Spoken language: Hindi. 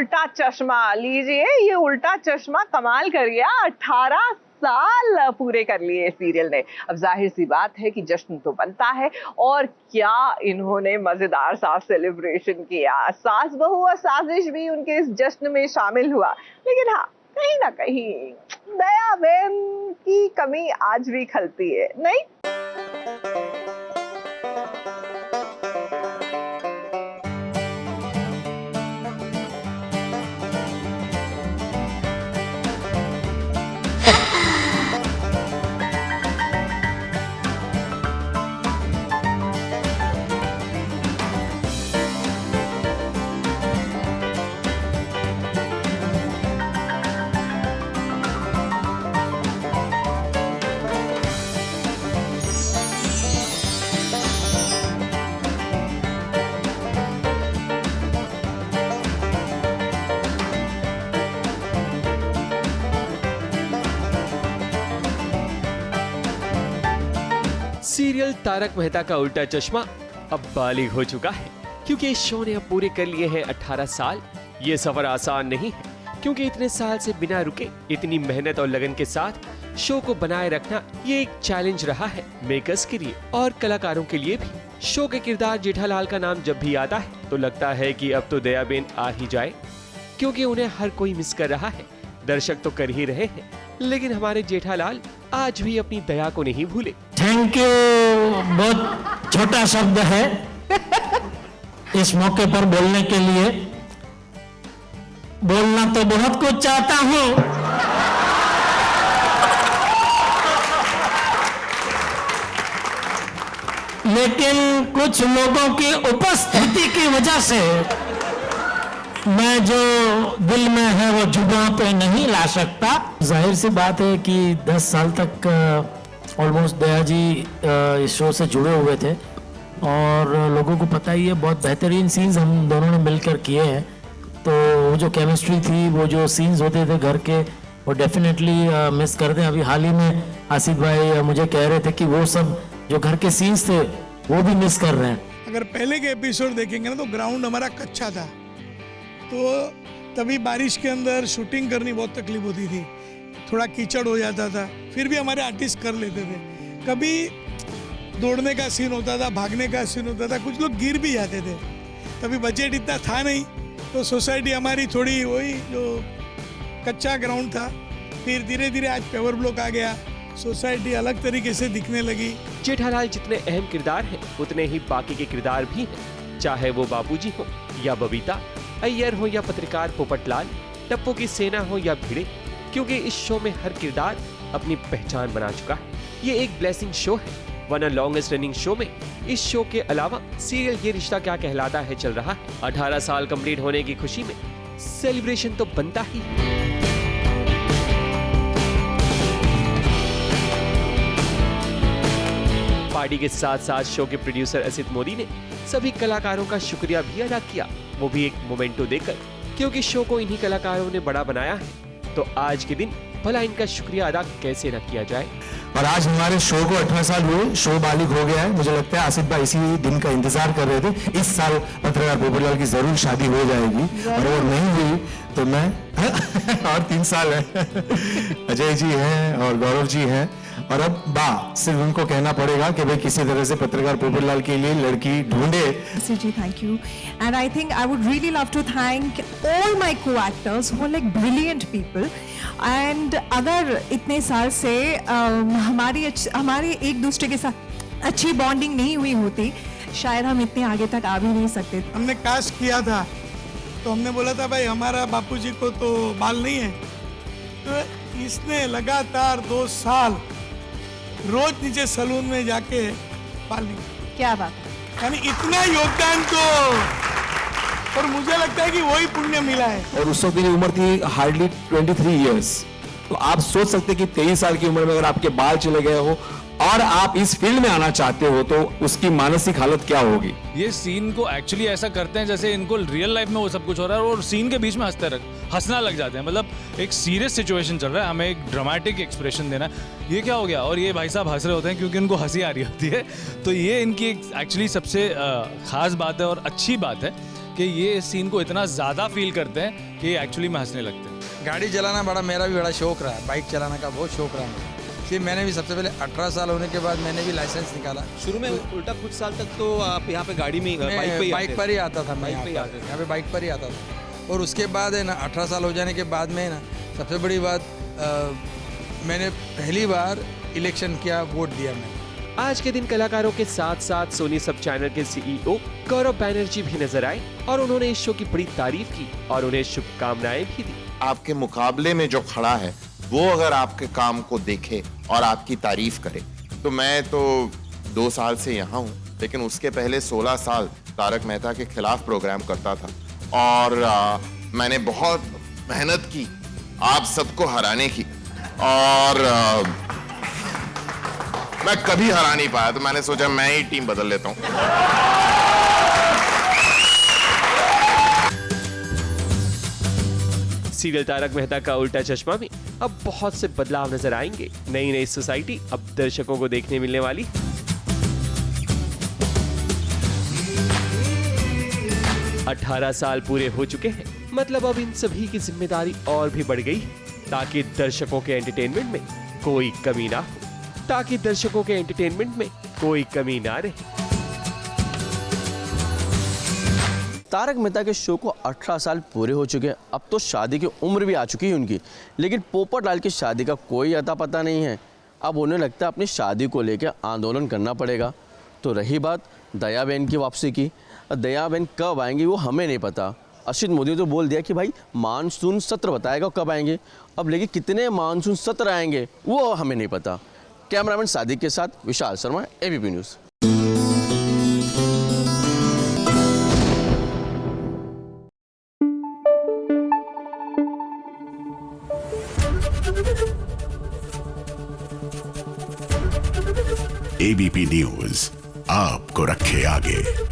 उल्टा चश्मा लीजिए, ये उल्टा चश्मा कमाल कर गया। 18 साल पूरे कर लिए सीरियल ने। अब जाहिर सी बात है कि जश्न तो बनता है, और क्या इन्होंने मजेदार सा सेलिब्रेशन किया। सास बहू और साजिश भी उनके इस जश्न में शामिल हुआ। लेकिन हाँ, कहीं ना कहीं दया बहन की कमी आज भी खलती है, नहीं? सीरियल तारक मेहता का उल्टा चश्मा अब बालिग हो चुका है, क्योंकि इस शो ने अब पूरे कर लिए हैं 18 साल। ये सफर आसान नहीं है, क्योंकि इतने साल से बिना रुके इतनी मेहनत और लगन के साथ शो को बनाए रखना ये एक चैलेंज रहा है मेकर्स के लिए और कलाकारों के लिए भी। शो के किरदार जेठालाल का नाम जब भी आता है तो लगता है कि अब तो दयाबेन आ ही जाए, क्योंकि उन्हें हर कोई मिस कर रहा है। दर्शक तो कर ही रहे हैं, लेकिन हमारे जेठालाल आज भी अपनी दया को नहीं भूले। थैंक यू बहुत छोटा शब्द है इस मौके पर बोलने के लिए। बोलना तो बहुत कुछ चाहता हूं, लेकिन कुछ लोगों की उपस्थिति की वजह से मैं जो दिल में है वो जुबान पे नहीं ला सकता। जाहिर सी बात है कि 10 साल तक ऑलमोस्ट दया जी इस शो से जुड़े हुए थे, और लोगों को पता ही है बहुत बेहतरीन सीन्स हम दोनों ने मिलकर किए हैं। तो वो जो केमिस्ट्री थी, वो जो सीन्स होते थे घर के, वो डेफिनेटली मिस करते हैं। अभी हाल ही में आसिफ भाई मुझे कह रहे थे कि वो सब जो घर के सीन्स थे वो भी मिस कर रहे हैं। अगर पहले के एपिसोड देखेंगे ना तो ग्राउंड हमारा कच्चा था, तो तभी बारिश के अंदर शूटिंग करनी बहुत तकलीफ होती थी, थोड़ा कीचड़ हो जाता था, फिर भी हमारे आर्टिस्ट कर लेते थे। कभी दौड़ने का सीन होता था, भागने का सीन होता था, कुछ लोग गिर भी जाते थे। तभी बजट इतना था नहीं, तो सोसाइटी हमारी थोड़ी वही जो कच्चा ग्राउंड था। फिर धीरे धीरे आज पेवर ब्लॉक आ गया, सोसाइटी अलग तरीके से दिखने लगी। जेठालाल जितने अहम किरदार हैं, उतने ही बाकी के किरदार भी हैं, चाहे वो बाबूजी हो या बबीता, अय्यर हो या पत्रकार पोपटलाल, टप्पू की सेना हो या भिड़े, क्योंकि इस शो में हर किरदार अपनी पहचान बना चुका है। ये एक ब्लेसिंग शो है, वन लॉन्गेस्ट रनिंग शो में इस शो के अलावा सीरियल ये रिश्ता क्या कहलाता है चल रहा है। 18 साल कंप्लीट होने की खुशी में सेलिब्रेशन तो बनता ही है। पार्टी के साथ साथ शो के प्रोड्यूसर असित मोदी ने सभी कलाकारों का शुक्रिया भी अदा किया, वो भी एक मोमेंटो देकर, क्योंकि शो को इन्हीं कलाकारों ने बड़ा बनाया है। तो आज के दिन भला इनका शुक्रिया अदा कैसे न किया जाए। और आज हमारे शो को 18 साल हुए, शो बालिग हो गया है। मुझे लगता है आसिफ भाई इसी दिन का इंतजार कर रहे थे। इस साल पत्रकार पोपटलाल की जरूर शादी हो जाएगी, और अगर नहीं हुई तो मैं और 3 साल है अजय जी हैं और गौरव जी हैं, और अब सिर्फ उनको कहना पड़ेगा कि भाई किसी तरह से पत्रकार पोपटलाल के लिए लड़की ढूंढे। जी thank you, and I think I would really love to thank all my co-actors who are like brilliant people. And अगर इतने साल से हमारी एक दूसरे के साथ अच्छी बॉन्डिंग नहीं हुई होती, शायद हम इतने आगे तक आ भी नहीं सकते। हमने कास्ट किया था तो हमने बोला था भाई हमारा बापूजी को तो बाल नहीं है, तो इसने लगातार 2 साल रोज नीचे सलून में जाके बाल निकाले। क्या बात है, यानी इतना योगदान तो, और मुझे लगता है कि वही पुण्य मिला है। और उस वक्त मेरी उम्र थी हार्डली 23 इयर्स, तो आप सोच सकते कि 23 साल की उम्र में अगर आपके बाल चले गए हो और आप इस फील्ड में आना चाहते हो तो उसकी मानसिक हालत क्या होगी। ये सीन को एक्चुअली ऐसा करते हैं जैसे इनको रियल लाइफ में वो सब कुछ हो रहा है, और सीन के बीच में हंसना लग जाते हैं। मतलब एक सीरियस सिचुएशन चल रहा है, हमें एक ड्रामेटिक एक्सप्रेशन देना है, ये क्या हो गया, और ये भाई साहब हंस रहे होते हैं क्योंकि उनको हंसी आ रही होती है। तो ये इनकी एक्चुअली सबसे खास बात है और अच्छी बात है कि ये इस सीन को इतना ज़्यादा फील करते हैं कि एक्चुअली में हंसने लगते हैं। गाड़ी चलाना मेरा भी बड़ा शौक रहा है, बाइक चलाना का बहुत शौक रहा है। फिर मैंने भी सबसे पहले 18 साल होने के बाद मैंने भी लाइसेंस निकाला। शुरू में उल्टा कुछ साल तक तो आप यहाँ पे गाड़ी में मैं बाइक पर ही आता था, मैं यहाँ पे बाइक पर ही आता था। और उसके बाद है ना 18 साल हो जाने के बाद में ना सबसे बड़ी बात मैंने पहली बार इलेक्शन किया, वोट दिया मैंने। आज के दिन कलाकारों के साथ साथ सोनी सब चैनल के सीईओ गौरव बैनर्जी भी नजर आए और उन्होंने इस शो की बड़ी तारीफ की और उन्हें शुभकामनाएं भी दी। आपके मुकाबले में जो खड़ा है वो अगर आपके काम को देखे और आपकी तारीफ करे, तो मैं तो 2 साल से यहाँ हूँ, लेकिन उसके पहले 16 साल तारक मेहता के खिलाफ प्रोग्राम करता था और मैंने बहुत मेहनत की आप सबको हराने की और मैं कभी हरा नहीं पाया, तो मैंने सोचा मैं ही टीम बदल लेता हूँ। सीरियल तारक मेहता का उल्टा चश्मा में अब बहुत से बदलाव नजर आएंगे। नई नई सोसाइटी अब दर्शकों को देखने मिलने वाली। अठारह साल पूरे हो चुके हैं, मतलब अब इन सभी की जिम्मेदारी और भी बढ़ गई है ताकि दर्शकों के एंटरटेनमेंट में कोई कमी ना हो, ताकि दर्शकों के एंटरटेनमेंट में कोई कमी ना रहे। तारक मेहता के शो को 18 साल पूरे हो चुके हैं। अब तो शादी की उम्र भी आ चुकी है उनकी, लेकिन पोपटलाल की शादी का कोई अता पता नहीं है। अब उन्हें लगता है अपनी शादी को लेकर आंदोलन करना पड़ेगा। तो रही बात दया बहन की वापसी की, दया बहन कब आएंगी वो हमें नहीं पता। असित मोदी तो बोल दिया कि भाई मानसून सत्र बताएगा कब आएंगे, अब लेकिन कितने मानसून सत्र आएंगे वो हमें नहीं पता। कैमरामैन सादिक के साथ Vishal Sharma, ABP news. ABP news आपको रखे आगे।